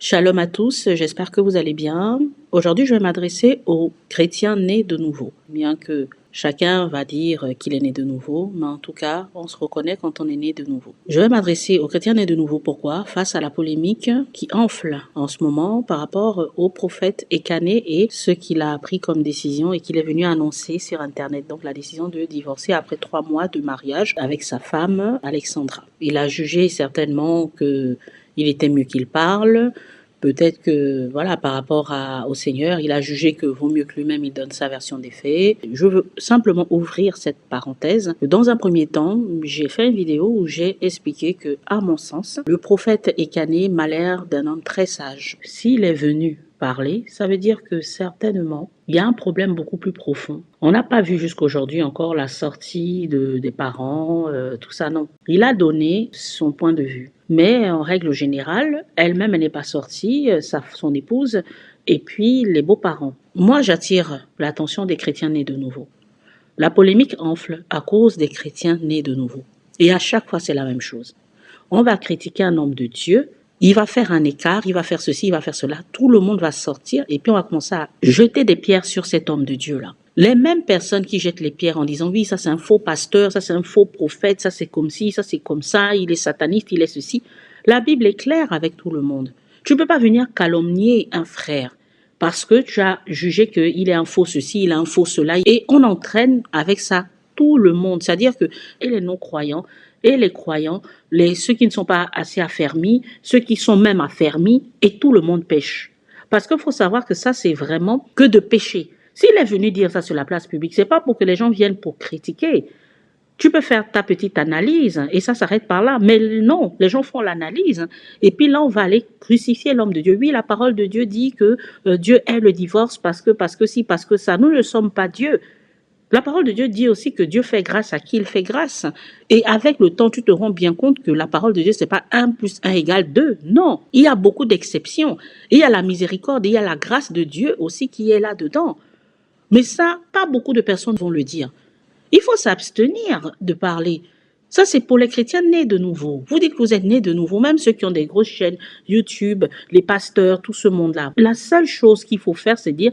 Shalom à tous, j'espère que vous allez bien. Aujourd'hui, je vais m'adresser aux chrétiens nés de nouveau. Bien que chacun va dire qu'il est né de nouveau, mais en tout cas, on se reconnaît quand on est né de nouveau. Je vais m'adresser aux chrétiens nés de nouveau. Pourquoi? Face à la polémique qui enfle en ce moment par rapport au prophète Ekané et ce qu'il a pris comme décision et qu'il est venu annoncer sur Internet. Donc la décision de divorcer après 3 mois de mariage avec sa femme Alexandra. Il a jugé certainement que il était mieux qu'il parle. Peut-être que, voilà, par rapport au Seigneur, il a jugé que vaut mieux que lui-même il donne sa version des faits. Je veux simplement ouvrir cette parenthèse. Dans un premier temps, j'ai fait une vidéo où j'ai expliqué que, à mon sens, le prophète Ekané m'a l'air d'un homme très sage. S'il est venu parler, ça veut dire que certainement, il y a un problème beaucoup plus profond. On n'a pas vu jusqu'aujourd'hui encore la sortie des parents, tout ça, non. Il a donné son point de vue. Mais en règle générale, elle-même, elle n'est pas sortie, son épouse, et puis les beaux-parents. Moi, j'attire l'attention des chrétiens nés de nouveau. La polémique enfle à cause des chrétiens nés de nouveau. Et à chaque fois, c'est la même chose. On va critiquer un homme de Dieu, il va faire un écart, il va faire ceci, il va faire cela. Tout le monde va sortir et puis on va commencer à jeter des pierres sur cet homme de Dieu-là. Les mêmes personnes qui jettent les pierres en disant oui, ça c'est un faux pasteur, ça c'est un faux prophète, ça c'est comme ci, ça c'est comme ça, il est sataniste, il est ceci. La Bible est claire avec tout le monde. Tu ne peux pas venir calomnier un frère parce que tu as jugé qu'il est un faux ceci, il est un faux cela. Et on entraîne avec ça tout le monde. C'est-à-dire que et les non-croyants et les croyants, ceux qui ne sont pas assez affermis, ceux qui sont même affermis, et tout le monde pêche. Parce qu'il faut savoir que ça, c'est vraiment que de pécher. S'il est venu dire ça sur la place publique, c'est pas pour que les gens viennent pour critiquer. Tu peux faire ta petite analyse et ça s'arrête par là. Mais non, les gens font l'analyse et puis là, on va aller crucifier l'homme de Dieu. Oui, la parole de Dieu dit que Dieu est le divorce parce que si, parce que ça. Nous ne sommes pas Dieu. La parole de Dieu dit aussi que Dieu fait grâce à qui il fait grâce. Et avec le temps, tu te rends bien compte que la parole de Dieu, c'est pas 1 plus 1 égale 2. Non, il y a beaucoup d'exceptions. Il y a la miséricorde, il y a la grâce de Dieu aussi qui est là-dedans. Mais ça, pas beaucoup de personnes vont le dire. Il faut s'abstenir de parler. Ça, c'est pour les chrétiens nés de nouveau. Vous dites que vous êtes nés de nouveau, même ceux qui ont des grosses chaînes YouTube, les pasteurs, tout ce monde-là. La seule chose qu'il faut faire, c'est dire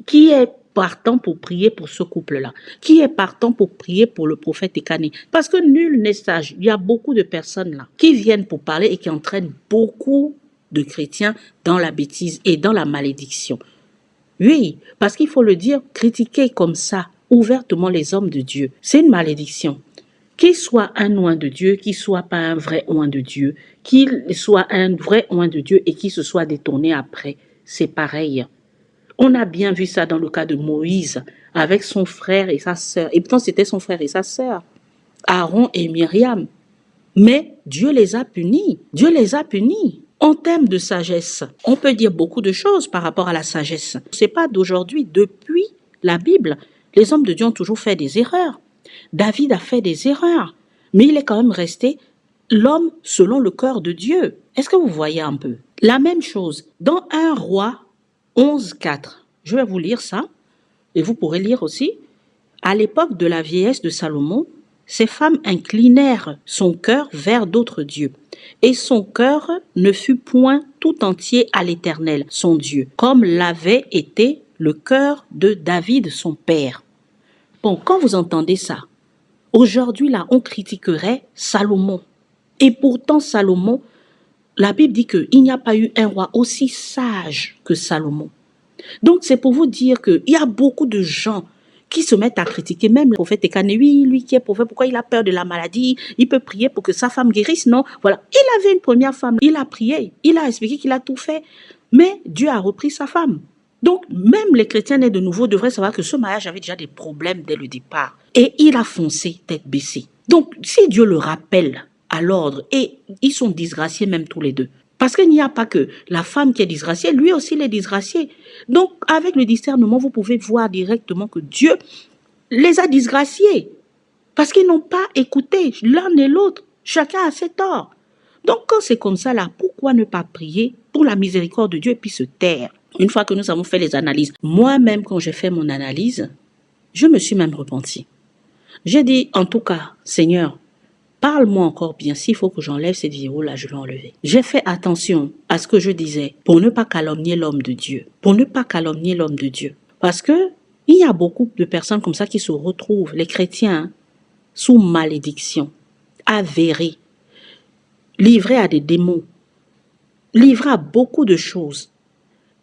qui est partant pour prier pour ce couple-là? Qui est partant pour prier pour le prophète Ekané? Parce que nul n'est sage. Il y a beaucoup de personnes là qui viennent pour parler et qui entraînent beaucoup de chrétiens dans la bêtise et dans la malédiction. Oui, parce qu'il faut le dire, critiquer comme ça ouvertement les hommes de Dieu, c'est une malédiction. Qu'il soit un oint de Dieu, qu'il soit pas un vrai oint de Dieu, qu'il soit un vrai oint de Dieu et qu'il se soit détourné après, c'est pareil. On a bien vu ça dans le cas de Moïse, avec son frère et sa sœur. Et pourtant, c'était son frère et sa sœur, Aaron et Myriam. Mais Dieu les a punis. Dieu les a punis. En termes de sagesse, on peut dire beaucoup de choses par rapport à la sagesse. C'est pas d'aujourd'hui. Depuis la Bible, les hommes de Dieu ont toujours fait des erreurs. David a fait des erreurs. Mais il est quand même resté l'homme selon le cœur de Dieu. Est-ce que vous voyez un peu? La même chose. Dans 1 roi 11:4. Je vais vous lire ça et vous pourrez lire aussi. À l'époque de la vieillesse de Salomon, ces femmes inclinèrent son cœur vers d'autres dieux, et son cœur ne fut point tout entier à l'Éternel, son Dieu, comme l'avait été le cœur de David, son père. Bon, quand vous entendez ça, aujourd'hui là, on critiquerait Salomon. Et pourtant, Salomon, la Bible dit qu'il n'y a pas eu un roi aussi sage que Salomon. Donc, c'est pour vous dire qu'il y a beaucoup de gens qui se mettent à critiquer, même le prophète Ekané. Oui, lui qui est prophète, pourquoi il a peur de la maladie? Il peut prier pour que sa femme guérisse, non? Voilà. Il avait une première femme, il a prié, il a expliqué qu'il a tout fait, mais Dieu a repris sa femme. Donc, même les chrétiens nés de nouveau devraient savoir que ce mariage avait déjà des problèmes dès le départ. Et il a foncé tête baissée. Donc, si Dieu le rappelle à l'ordre, et ils sont disgraciés même tous les deux. Parce qu'il n'y a pas que la femme qui est disgraciée, lui aussi il est disgracié. Donc, avec le discernement, vous pouvez voir directement que Dieu les a disgraciés. Parce qu'ils n'ont pas écouté l'un et l'autre. Chacun a ses torts. Donc, quand c'est comme ça, là, pourquoi ne pas prier pour la miséricorde de Dieu et puis se taire? Une fois que nous avons fait les analyses, moi-même, quand j'ai fait mon analyse, je me suis même repentie. J'ai dit, en tout cas, Seigneur, Parle-moi encore bien. S'il faut que j'enlève cette vidéo-là, je vais enlever. J'ai fait attention à ce que je disais pour ne pas calomnier l'homme de Dieu. Pour ne pas calomnier l'homme de Dieu. Parce que il y a beaucoup de personnes comme ça qui se retrouvent, les chrétiens, sous malédiction, avérés, livrés à des démons, livrés à beaucoup de choses.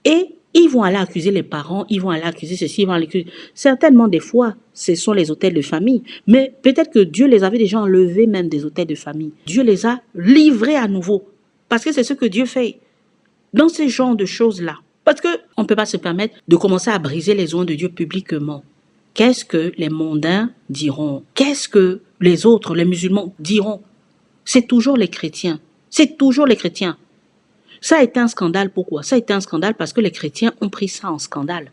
Et ils vont aller accuser les parents, ils vont aller accuser ceci, ils vont aller accuser... Certainement, des fois, ce sont les hôtels de famille. Mais peut-être que Dieu les avait déjà enlevés même des hôtels de famille. Dieu les a livrés à nouveau. Parce que c'est ce que Dieu fait dans ce genre de choses-là. Parce qu'on ne peut pas se permettre de commencer à briser les oins de Dieu publiquement. Qu'est-ce que les mondains diront? Qu'est-ce que les autres, les musulmans, diront? C'est toujours les chrétiens. C'est toujours les chrétiens. Ça a été un scandale. Pourquoi? Ça a été un scandale parce que les chrétiens ont pris ça en scandale.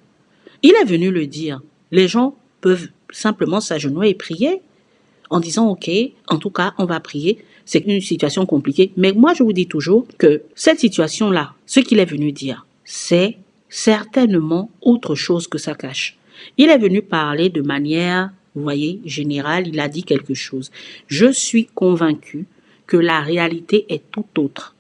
Il est venu le dire. Les gens peuvent simplement s'agenouiller et prier en disant, OK, en tout cas, on va prier. C'est une situation compliquée. Mais moi, je vous dis toujours que cette situation-là, ce qu'il est venu dire, c'est certainement autre chose que ça cache. Il est venu parler de manière, vous voyez, générale. Il a dit quelque chose. Je suis convaincu que la réalité est tout autre.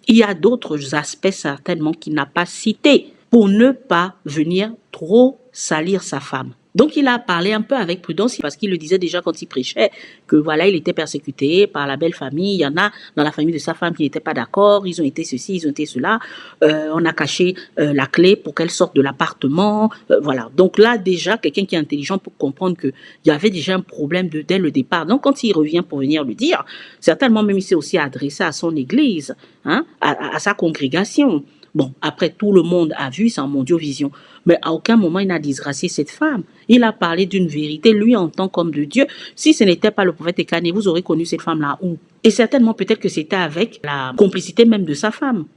Il y a d'autres aspects certainement qu'il n'a pas cités pour ne pas venir trop salir sa femme. Donc il a parlé un peu avec prudence parce qu'il le disait déjà quand il prêchait que voilà, il était persécuté par la belle famille. Il y en a dans la famille de sa femme qui n'étaient pas d'accord. Ils ont été ceci, ils ont été cela. On a caché la clé pour qu'elle sorte de l'appartement. Voilà. Donc là déjà, quelqu'un qui est intelligent peut comprendre qu'il y avait déjà un problème dès le départ. Donc quand il revient pour venir le dire, certainement même il s'est aussi adressé à son église, hein, à sa congrégation. Bon, après, tout le monde a vu, c'est en mondiovision. Mais à aucun moment, il n'a disgracié cette femme. Il a parlé d'une vérité, lui, en tant qu'homme de Dieu. Si ce n'était pas le prophète Ekané, vous aurez connu cette femme-là où? Et certainement, peut-être que c'était avec la complicité même de sa femme.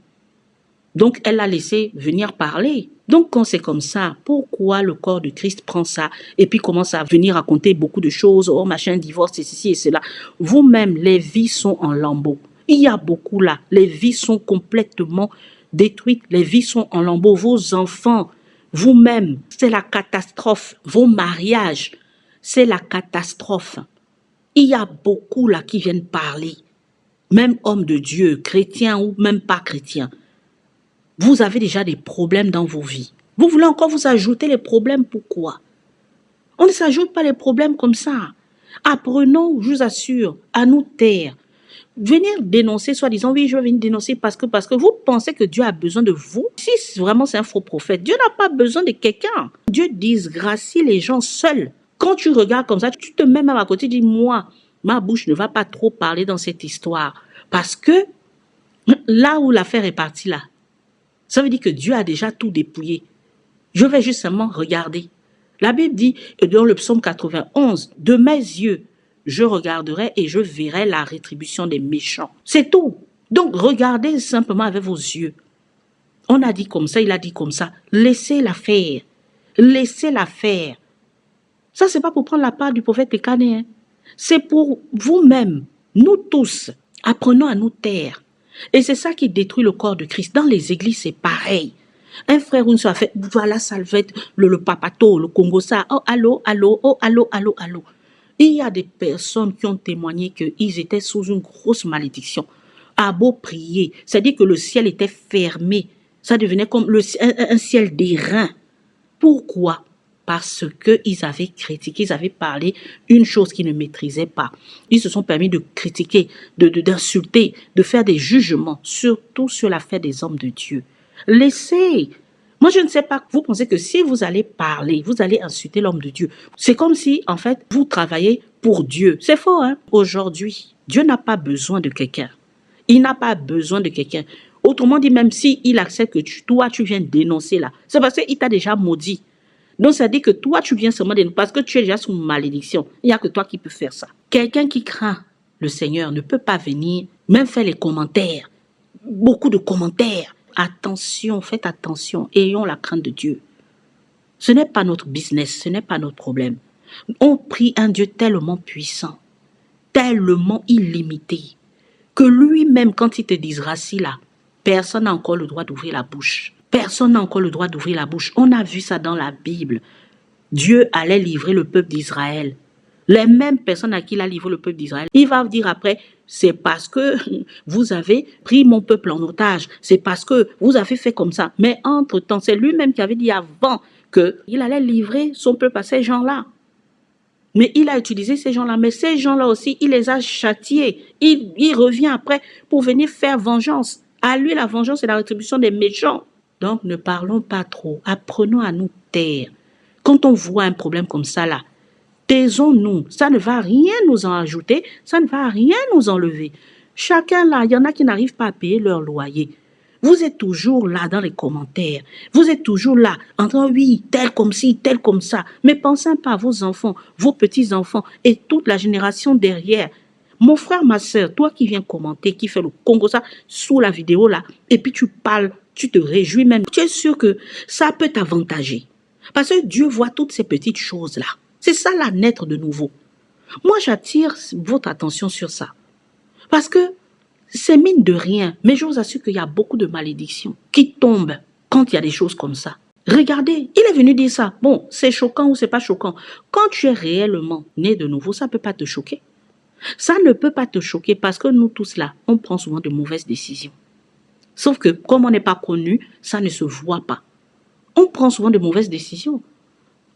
Donc, elle l'a laissé venir parler. Donc, quand c'est comme ça, pourquoi le corps de Christ prend ça et puis commence à venir raconter beaucoup de choses? Oh, machin, divorce, c'est ceci et cela. Vous-même, les vies sont en lambeaux. Il y a beaucoup là. Les vies sont complètement détruites. Les vies sont en lambeaux. Vos enfants, vous-même, c'est la catastrophe. Vos mariages, c'est la catastrophe. Il y a beaucoup là qui viennent parler. Même hommes de Dieu, chrétiens ou même pas chrétiens. Vous avez déjà des problèmes dans vos vies. Vous voulez encore vous ajouter les problèmes, pourquoi? On ne s'ajoute pas les problèmes comme ça. Apprenons, je vous assure, à nous taire. Venir dénoncer, soi-disant, oui, je vais venir dénoncer parce que vous pensez que Dieu a besoin de vous. Si vraiment c'est un faux prophète, Dieu n'a pas besoin de quelqu'un. Dieu disgracie les gens seuls. Quand tu regardes comme ça, tu te mets même à côté, tu dis, moi, ma bouche ne va pas trop parler dans cette histoire. Parce que là où l'affaire est partie là, ça veut dire que Dieu a déjà tout dépouillé. Je vais justement regarder. La Bible dit, dans le psaume 91, de mes yeux, je regarderai et je verrai la rétribution des méchants. C'est tout. Donc, regardez simplement avec vos yeux. On a dit comme ça, il a dit comme ça. Laissez-la faire. Laissez-la faire. Ça, c'est pas pour prendre la part du prophète Ekané. Hein. C'est pour vous-même. Nous tous, apprenons à nous taire. Et c'est ça qui détruit le corps de Christ. Dans les églises, c'est pareil. Un frère ou une soeur fait, voilà, salvette, le papato, le Congo, ça. Oh, allô, allô, oh, allô, allô, allô. Il y a des personnes qui ont témoigné qu'ils étaient sous une grosse malédiction. À beau prier, c'est-à-dire que le ciel était fermé. Ça devenait comme un ciel d'airain. Pourquoi? Parce qu'ils avaient critiqué, ils avaient parlé une chose qu'ils ne maîtrisaient pas. Ils se sont permis de critiquer, d'insulter, de faire des jugements, surtout sur l'affaire des hommes de Dieu. Laissez. Moi, je ne sais pas, vous pensez que si vous allez parler, vous allez insulter l'homme de Dieu. C'est comme si, en fait, vous travaillez pour Dieu. C'est faux, hein? Aujourd'hui, Dieu n'a pas besoin de quelqu'un. Il n'a pas besoin de quelqu'un. Autrement dit, même s'il accepte que toi, tu viens dénoncer là, c'est parce qu'il t'a déjà maudit. Donc, ça dit que toi, tu viens seulement dénoncer parce que tu es déjà sous malédiction. Il n'y a que toi qui peux faire ça. Quelqu'un qui craint le Seigneur ne peut pas venir, même faire les commentaires. Beaucoup de commentaires. Attention, faites attention. Ayons la crainte de Dieu. Ce n'est pas notre business, ce n'est pas notre problème. On prie un Dieu tellement puissant, tellement illimité, que lui-même, quand il te disgracie là, personne n'a encore le droit d'ouvrir la bouche. Personne n'a encore le droit d'ouvrir la bouche. On a vu ça dans la Bible. Dieu allait livrer le peuple d'Israël. Les mêmes personnes à qui il a livré le peuple d'Israël, il va dire après, c'est parce que vous avez pris mon peuple en otage, c'est parce que vous avez fait comme ça. Mais entre-temps, c'est lui-même qui avait dit avant qu'il allait livrer son peuple à ces gens-là. Mais il a utilisé ces gens-là, mais ces gens-là aussi, il les a châtiés. Il revient après pour venir faire vengeance. À lui, la vengeance, c'est la rétribution des méchants. Donc, ne parlons pas trop. Apprenons à nous taire. Quand on voit un problème comme ça, là, taisons-nous. Ça ne va rien nous en ajouter, ça ne va rien nous enlever. Chacun là, il y en a qui n'arrivent pas à payer leur loyer. Vous êtes toujours là dans les commentaires. Vous êtes toujours là, en train, oui, tel comme ci, tel comme ça. Mais pensez pas à vos enfants, vos petits-enfants et toute la génération derrière. Mon frère, ma soeur, toi qui viens commenter, qui fait le Congo ça sous la vidéo là, et puis tu parles, tu te réjouis même. Tu es sûr que ça peut t'avantager. Parce que Dieu voit toutes ces petites choses-là. C'est ça la naître de nouveau. Moi, j'attire votre attention sur ça. Parce que c'est mine de rien, mais je vous assure qu'il y a beaucoup de malédictions qui tombent quand il y a des choses comme ça. Regardez, il est venu dire ça. Bon, c'est choquant ou c'est pas choquant. Quand tu es réellement né de nouveau, ça ne peut pas te choquer. Ça ne peut pas te choquer parce que nous tous là, on prend souvent de mauvaises décisions. Sauf que comme on n'est pas connu, ça ne se voit pas. On prend souvent de mauvaises décisions.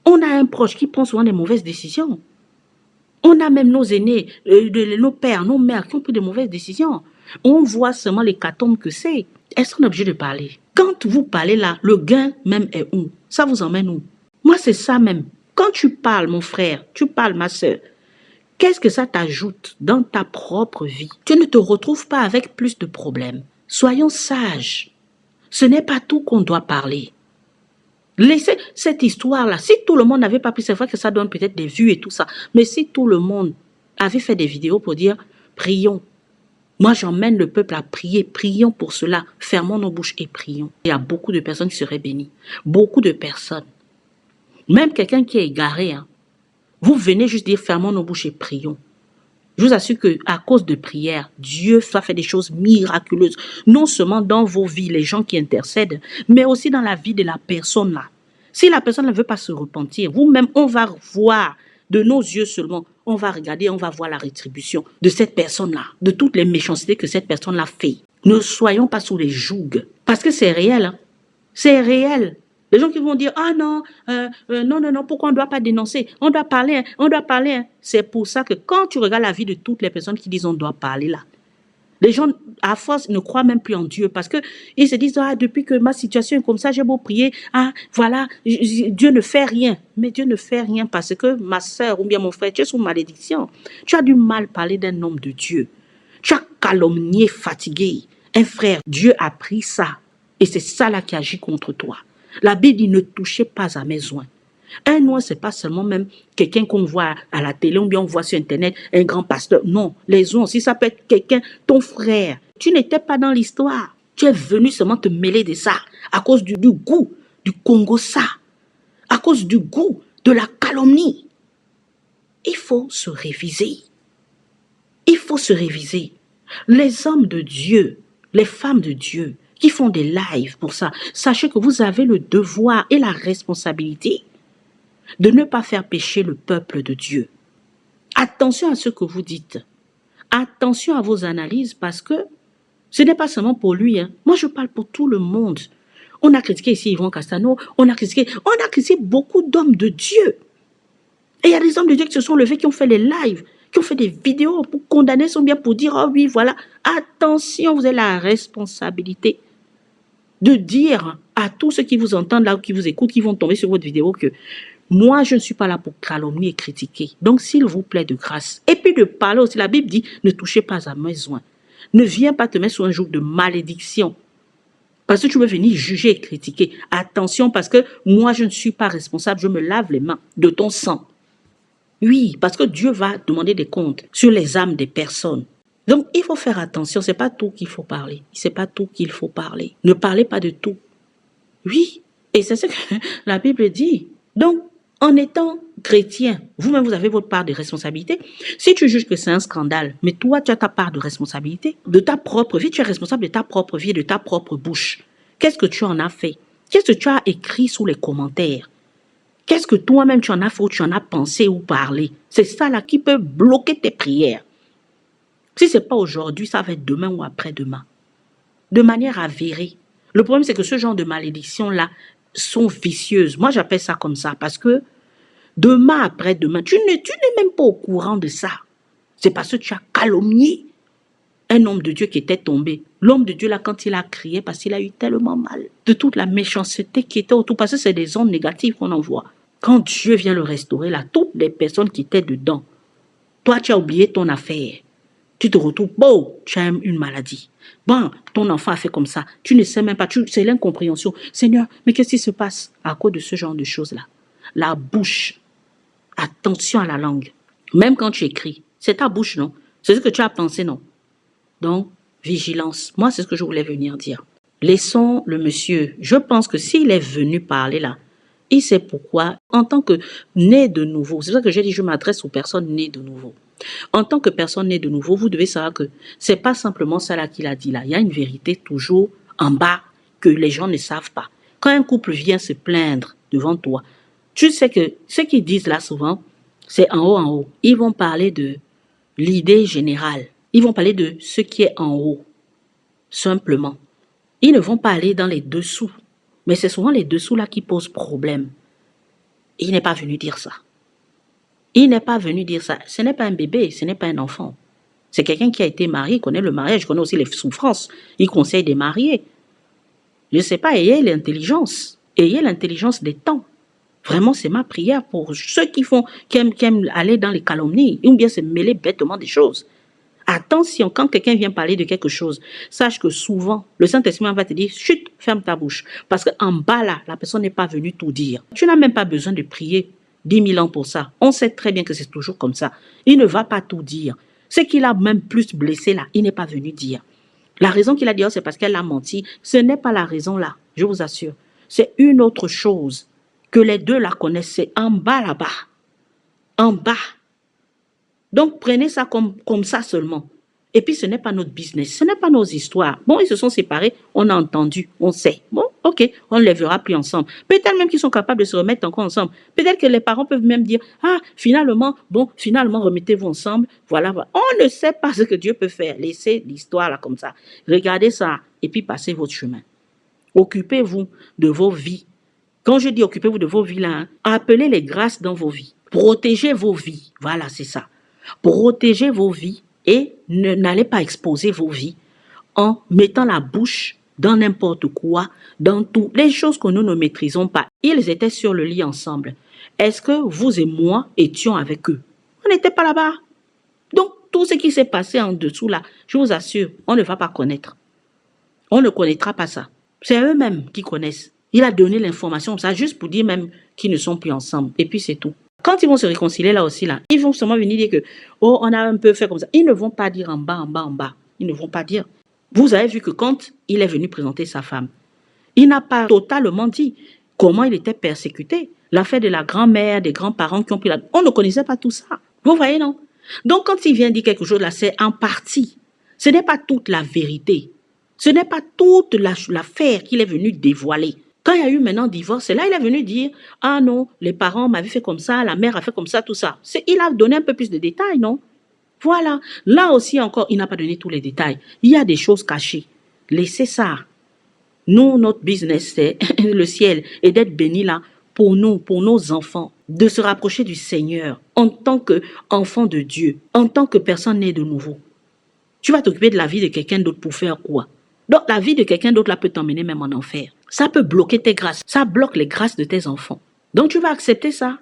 On a un proche qui prend souvent des mauvaises décisions. On a même nos aînés, nos pères, nos mères qui ont pris de mauvaises décisions. On voit seulement l'hécatombe que c'est. Est-ce qu'on est obligé de parler? Quand vous parlez là, le gain même est où? Ça vous emmène où? Moi, c'est ça même. Quand tu parles, mon frère, tu parles, ma soeur, qu'est-ce que ça t'ajoute dans ta propre vie? Tu ne te retrouves pas avec plus de problèmes. Soyons sages. Ce n'est pas tout qu'on doit parler. Laissez cette histoire-là. Si tout le monde n'avait pas pris, c'est vrai que ça donne peut-être des vues et tout ça. Mais si tout le monde avait fait des vidéos pour dire, prions. Moi, j'emmène le peuple à prier. Prions pour cela. Fermons nos bouches et prions. Il y a beaucoup de personnes qui seraient bénies. Beaucoup de personnes. Même quelqu'un qui est égaré. Hein. Vous venez juste dire, fermons nos bouches et prions. Je vous assure qu'à cause de prières, Dieu va faire des choses miraculeuses. Non seulement dans vos vies, les gens qui intercèdent, mais aussi dans la vie de la personne là. Si la personne ne veut pas se repentir, vous-même, on va voir de nos yeux seulement, on va regarder, on va voir la rétribution de cette personne-là, de toutes les méchancetés que cette personne-là fait. Ne soyons pas sous les jougs, parce que c'est réel. Hein. C'est réel. Les gens qui vont dire, ah non, non, pourquoi on ne doit pas dénoncer? On doit parler, hein, on doit parler. Hein. C'est pour ça que quand tu regardes la vie de toutes les personnes qui disent on doit parler là, les gens, à force, ne croient même plus en Dieu parce qu'ils se disent, ah, depuis que ma situation est comme ça, j'ai beau prier, ah, voilà, Dieu ne fait rien. Mais Dieu ne fait rien parce que ma soeur ou bien mon frère, tu es sous malédiction. Tu as du mal parler d'un homme de Dieu. Tu as calomnié, fatigué. Un frère, Dieu a pris ça. Et c'est ça là qui agit contre toi. La Bible dit, ne touchez pas à mes oins. Un oint, ce n'est pas seulement même quelqu'un qu'on voit à la télé ou bien on voit sur Internet, un grand pasteur. Non, les oins aussi, ça peut être quelqu'un, ton frère. Tu n'étais pas dans l'histoire. Tu es venu seulement te mêler de ça à cause du goût du Congo ça, à cause du goût de la calomnie. Il faut se réviser. Il faut se réviser. Les hommes de Dieu, les femmes de Dieu, qui font des lives pour ça, sachez que vous avez le devoir et la responsabilité de ne pas faire pécher le peuple de Dieu. Attention à ce que vous dites. Attention à vos analyses parce que ce n'est pas seulement pour lui. Hein. Moi, je parle pour tout le monde. On a critiqué ici Yvon Castano, on a critiqué beaucoup d'hommes de Dieu. Et il y a des hommes de Dieu qui se sont levés, qui ont fait les lives, qui ont fait des vidéos pour condamner son bien, pour dire, oh oui, voilà. Attention, vous avez la responsabilité de dire à tous ceux qui vous entendent là ou qui vous écoutent, qui vont tomber sur votre vidéo que moi, je ne suis pas là pour calomnier et critiquer. Donc, s'il vous plaît, de grâce. Et puis de parler aussi. La Bible dit, ne touchez pas à mes oins. Ne viens pas te mettre sur un joug de malédiction. Parce que tu veux venir juger et critiquer. Attention, parce que moi, je ne suis pas responsable. Je me lave les mains de ton sang. Oui, parce que Dieu va demander des comptes sur les âmes des personnes. Donc, il faut faire attention. Ce n'est pas tout qu'il faut parler. Ce n'est pas tout qu'il faut parler. Ne parlez pas de tout. Oui, et c'est ce que la Bible dit. Donc, en étant chrétien, vous-même, vous avez votre part de responsabilité. Si tu juges que c'est un scandale, mais toi, tu as ta part de responsabilité, de ta propre vie, tu es responsable de ta propre vie et de ta propre bouche. Qu'est-ce que tu en as fait? Qu'est-ce que tu as écrit sous les commentaires? Qu'est-ce que toi-même tu en as fait ou tu en as pensé ou parlé? C'est ça là qui peut bloquer tes prières. Si ce n'est pas aujourd'hui, ça va être demain ou après-demain. De manière avérée. Le problème, c'est que ce genre de malédictions-là sont vicieuses. Moi, j'appelle ça comme ça parce que demain après-demain, tu n'es même pas au courant de ça. C'est parce que tu as calomnié un homme de Dieu qui était tombé. L'homme de Dieu, là, quand il a crié, parce qu'il a eu tellement mal de toute la méchanceté qui était autour, parce que c'est des ondes négatives qu'on envoie. Quand Dieu vient le restaurer, là, toutes les personnes qui étaient dedans, toi, tu as oublié ton affaire. Tu te retrouves, bon, tu as une maladie. Bon, ton enfant a fait comme ça. Tu ne sais même pas, c'est l'incompréhension. Seigneur, mais qu'est-ce qui se passe à cause de ce genre de choses-là? La bouche, attention à la langue. Même quand tu écris, c'est ta bouche, non? C'est ce que tu as pensé, non? Donc, vigilance. Moi, c'est ce que je voulais venir dire. Laissons le monsieur. Je pense que s'il est venu parler là, il sait pourquoi. En tant que né de nouveau, c'est ça que j'ai dit, je m'adresse aux personnes nées de nouveau. En tant que personne née de nouveau, vous devez savoir que c'est pas simplement ça là qu'il a dit là. Il y a une vérité toujours en bas que les gens ne savent pas. Quand un couple vient se plaindre devant toi, tu sais que ce qu'ils disent là souvent, c'est en haut, en haut. Ils vont parler de l'idée générale. Ils vont parler de ce qui est en haut, simplement. Ils ne vont pas aller dans les dessous. Mais c'est souvent les dessous là qui posent problème. Il n'est pas venu dire ça. Il n'est pas venu dire ça. Ce n'est pas un bébé, ce n'est pas un enfant. C'est quelqu'un qui a été marié, connaît le mariage, connaît aussi les souffrances. Il conseille des mariés. Je ne sais pas, ayez l'intelligence. Ayez l'intelligence des temps. Vraiment, c'est ma prière pour ceux qui aiment aller dans les calomnies, ou bien se mêler bêtement des choses. Attention, quand quelqu'un vient parler de quelque chose, sache que souvent, le Saint-Esprit va te dire, chut, ferme ta bouche. Parce qu'en bas là, la personne n'est pas venue tout dire. Tu n'as même pas besoin de prier 10 000 ans pour ça. On sait très bien que c'est toujours comme ça. Il ne va pas tout dire. Ce qu'il a même plus blessé là, il n'est pas venu dire. La raison qu'il a dit, c'est parce qu'elle a menti. Ce n'est pas la raison là, je vous assure. C'est une autre chose que les deux la connaissent. C'est en bas là-bas. En bas. Donc, prenez ça comme ça seulement. Et puis, ce n'est pas notre business, ce n'est pas nos histoires. Bon, ils se sont séparés, on a entendu, on sait. Bon, ok, on ne les verra plus ensemble. Peut-être même qu'ils sont capables de se remettre encore ensemble. Peut-être que les parents peuvent même dire, ah, finalement, remettez-vous ensemble. Voilà, voilà. On ne sait pas ce que Dieu peut faire. Laissez l'histoire là comme ça. Regardez ça et puis passez votre chemin. Occupez-vous de vos vies. Quand je dis occupez-vous de vos vies là, hein, appelez les grâces dans vos vies. Protégez vos vies. Voilà, c'est ça. Protégez vos vies et n'allez pas exposer vos vies en mettant la bouche dans n'importe quoi, dans tout. Les choses que nous ne maîtrisons pas. Ils étaient sur le lit ensemble. Est-ce que vous et moi étions avec eux? On n'était pas là-bas. Donc, tout ce qui s'est passé en dessous là, je vous assure, on ne va pas connaître. On ne connaîtra pas ça. C'est eux-mêmes qui connaissent. Il a donné l'information, ça, juste pour dire même qu'ils ne sont plus ensemble. Et puis, c'est tout. Quand ils vont se réconcilier là aussi, là, ils vont seulement venir dire que, oh, on a un peu fait comme ça. Ils ne vont pas dire en bas, en bas, en bas. Ils ne vont pas dire. Vous avez vu que quand il est venu présenter sa femme, il n'a pas totalement dit comment il était persécuté. L'affaire de la grand-mère, des grands-parents qui ont pris la... On ne connaissait pas tout ça. Vous voyez, non? Donc, quand il vient dire quelque chose là, c'est en partie. Ce n'est pas toute la vérité. Ce n'est pas toute l'affaire qu'il est venu dévoiler. Quand il y a eu maintenant divorce, c'est là il est venu dire « Ah non, les parents m'avaient fait comme ça, la mère a fait comme ça, tout ça. » Il a donné un peu plus de détails, non? Voilà. Là aussi encore, il n'a pas donné tous les détails. Il y a des choses cachées. Laissez ça. Nous, notre business, c'est le ciel et d'être béni là pour nous, pour nos enfants, de se rapprocher du Seigneur en tant qu'enfant de Dieu, en tant que personne née de nouveau. Tu vas t'occuper de la vie de quelqu'un d'autre pour faire quoi? Donc, la vie de quelqu'un d'autre là peut t'emmener même en enfer. Ça peut bloquer tes grâces. Ça bloque les grâces de tes enfants. Donc, tu vas accepter ça.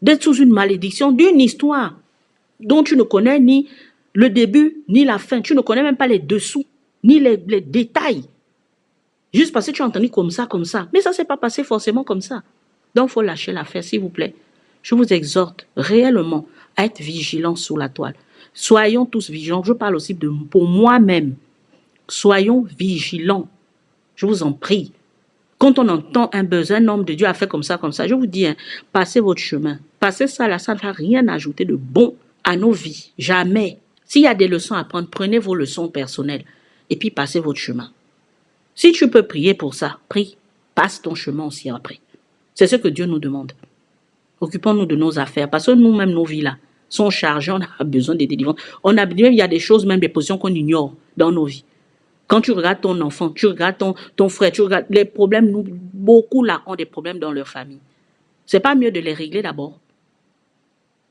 D'être sous une malédiction d'une histoire dont tu ne connais ni le début ni la fin. Tu ne connais même pas les dessous, ni les détails. Juste parce que tu as entendu comme ça, comme ça. Mais ça ne s'est pas passé forcément comme ça. Donc, il faut lâcher l'affaire, s'il vous plaît. Je vous exhorte réellement à être vigilants sur la toile. Soyons tous vigilants. Je parle aussi pour moi-même. Soyons vigilants. Je vous en prie. Quand on entend un besoin, un homme de Dieu a fait comme ça, je vous dis, hein, passez votre chemin. Passez ça là, ça ne va rien ajouter de bon à nos vies. Jamais. S'il y a des leçons à prendre, prenez vos leçons personnelles et puis passez votre chemin. Si tu peux prier pour ça, prie. Passe ton chemin aussi après. C'est ce que Dieu nous demande. Occupons-nous de nos affaires. Parce que nous-mêmes, nos vies là, sont chargées. On a besoin de délivrances. Il y a des choses, même des positions qu'on ignore dans nos vies. Quand tu regardes ton enfant, tu regardes ton frère, tu regardes les problèmes, beaucoup là ont des problèmes dans leur famille. C'est pas mieux de les régler d'abord.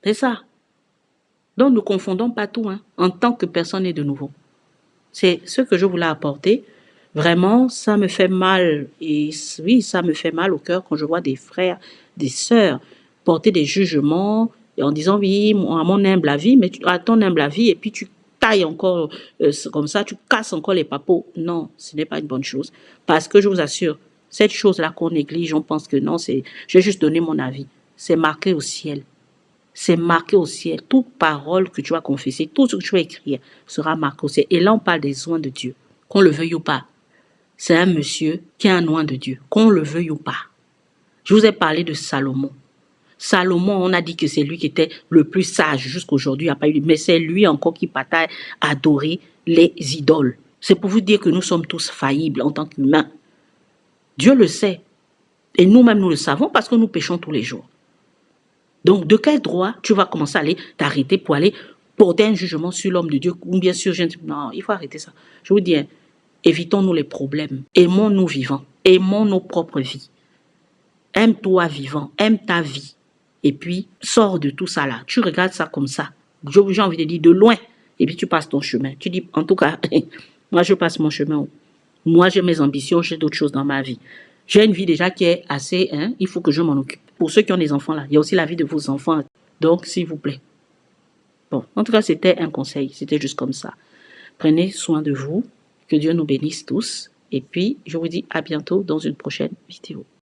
C'est ça. Donc, ne confondons pas tout, hein, en tant que personne n'est de nouveau. C'est ce que je voulais apporter. Vraiment, ça me fait mal. Et oui, ça me fait mal au cœur quand je vois des frères, des sœurs porter des jugements en disant, oui, à mon humble avis, mais à ton humble avis, et puis tu tailles encore comme ça, tu casses encore les papeaux. Non, ce n'est pas une bonne chose. Parce que je vous assure, cette chose-là qu'on néglige, on pense que non, je vais juste donner mon avis. C'est marqué au ciel. C'est marqué au ciel. Toute parole que tu vas confesser, tout ce que tu vas écrire sera marqué au ciel. Et là, on parle des oins de Dieu. Qu'on le veuille ou pas. C'est un monsieur qui est un oint de Dieu. Qu'on le veuille ou pas. Je vous ai parlé de Salomon. Salomon, on a dit que c'est lui qui était le plus sage jusqu'aujourd'hui. Il n'y a pas eu, mais c'est lui encore qui bataille à adorer les idoles. C'est pour vous dire que nous sommes tous faillibles en tant qu'humains. Dieu le sait. Et nous-mêmes, nous le savons parce que nous péchons tous les jours. Donc, de quel droit tu vas commencer à aller t'arrêter pour aller porter un jugement sur l'homme de Dieu ou bien sur... Non, il faut arrêter ça. Je vous dis, hein, évitons-nous les problèmes. Aimons-nous vivants. Aimons nos propres vies. Aime-toi vivant. Aime ta vie. Et puis, sors de tout ça là. Tu regardes ça comme ça. J'ai envie de dire de loin. Et puis, tu passes ton chemin. Tu dis, en tout cas, moi, je passe mon chemin. Moi, j'ai mes ambitions. J'ai d'autres choses dans ma vie. J'ai une vie déjà qui est assez... Hein, il faut que je m'en occupe. Pour ceux qui ont des enfants là, il y a aussi la vie de vos enfants. Donc, s'il vous plaît. Bon, en tout cas, c'était un conseil. C'était juste comme ça. Prenez soin de vous. Que Dieu nous bénisse tous. Et puis, je vous dis à bientôt dans une prochaine vidéo.